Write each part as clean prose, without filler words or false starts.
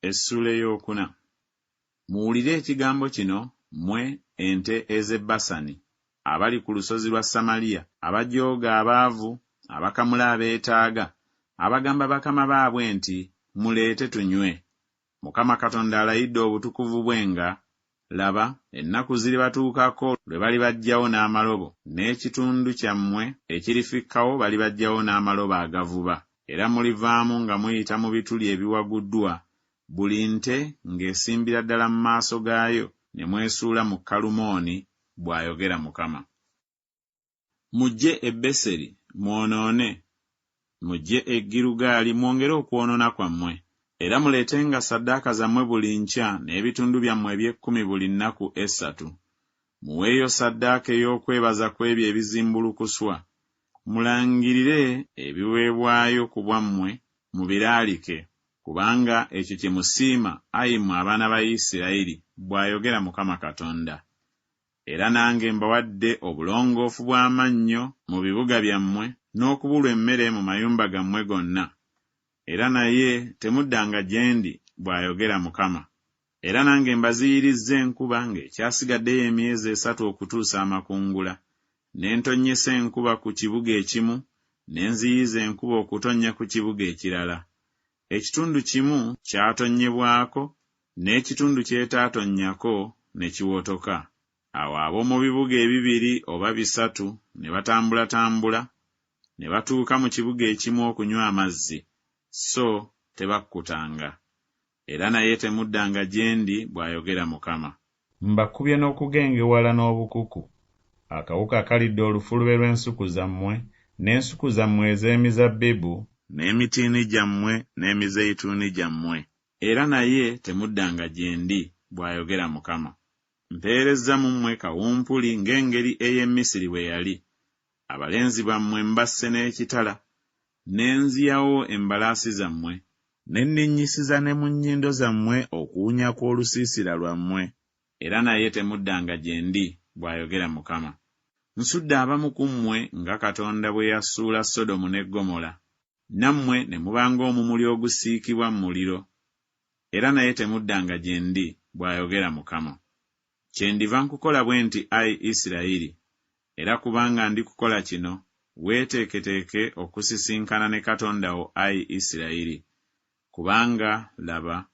Essula ey'okuna. Muwulire ekigambo kino mmwe ente ez'e Basani, abali ku lusozi lwa Samaliya, abajooga abaavu, abakamula abeetaaga, abagamba bakama baabwe nti, muleete tunywe. Mukama Katonda alayidde obutukuvu bwe nga, laba, ennaku ziribatuukako lwe balibajjawo n'amalobo, n'ekitundu kyammwe ekirifikkawo balibajjawo n'amalobo agavuba, era mulivaamu nga muyita mu bituli ebiwaguddwa, buli nte ng'esimbira ddala mu maaso gaayo, ne mwesuula mu Kalumooni, bw'ayogera Mukama. Mujje e Beseri mwonoone, mujje e Girugaali mwongere okwonoona kwammwe, era muleetenga ssaddaaka zammwe buli nkya n'ebitundu byammwe eby'ekkumi buli nnaku 3. Muweeyo ssaddaaka ey'okwebaza kw'ebyo ebizimbulukuswa. Mulangirire ebiweebwayo ku bwammwe mubiraalike, kubanga ekyo kye musiima, ayi mmwe abaana ba Isirayiri, bw'ayogera Mukama Katonda. Era nange mbawadde obulongoofu bw'amannyo mu bibuga byammwe n'okubulwa emmere mu mayumba gammwe gonna. Era naye temuddanga gye ndi, bw'ayogera Mukama. Era nange mbaziyirizza enkuba ng'ekyasigaddeyo emyezi 3 okutuusa amakungula, ne ntonnyesa enkuba ku kibuga ekimu, ne nziyiza enkuba okutonnya ku kibuga ekirala. Ekitundu kimu kyatonnyebwako, n'ekitundu kyetaatonnyako ne kiwotoka. Awo ab'omu bibuga ebibiri oba 3 ne batambulatambula, ne batuuka mu kibuga ekimu okunywa amazzi, so tebakkutanga. Era naye temuddanga gye ndi, bw'ayogera Mukama. Mbakubye n'okugengewala n'obukuku, akawuka kalidde olufulube lw'ensuku zammwe, n'ensuku zammwe ez'emizabbibu, n'emitiini gyammwe n'emizeyituuni gyammwe. Era naye temuddanga gye ndi, bw'ayogera Mukama. Mpeerezza mu mmwe kawumpuli ng'engeri ey'e Misiri bwe yali. Abalenzi bammwe mbasse n'ekitala, ne nziyawo embalaasi zammwe, ne nninnyisiza ne mu nnyindo zammwe okuwunya kw'olusiisira lwammwe. Era naye temuddanga gye ndi, bw'ayogera Mukama. Nsudde abamu ku mmwe nga Katonda bwe yasuula Sodomu ne Ggomola, nammwe ne muba ng'omumuli ogusiikibwa mu muliro. Era naye temuddanga gye ndi, bw'ayogera Mukama. Kyendiva nkukola bwe nti, ayi Isirayiri, era kubanga ndi kukola kino, weeteeketeeke okusisinkana ne Katonda wo, ayi Isirayiri. Kubanga, laba,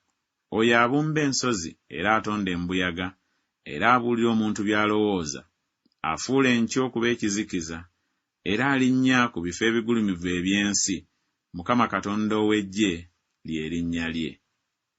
oyo abumba ensozi era atonda embuyaga, era abuulira omuntu by'alowooza, afuula enkya okuba ekizikiza, era alinnya ku bifo ebigulumivu eby'ensi. Mukama Katonda ow'eggye lye linnya lye.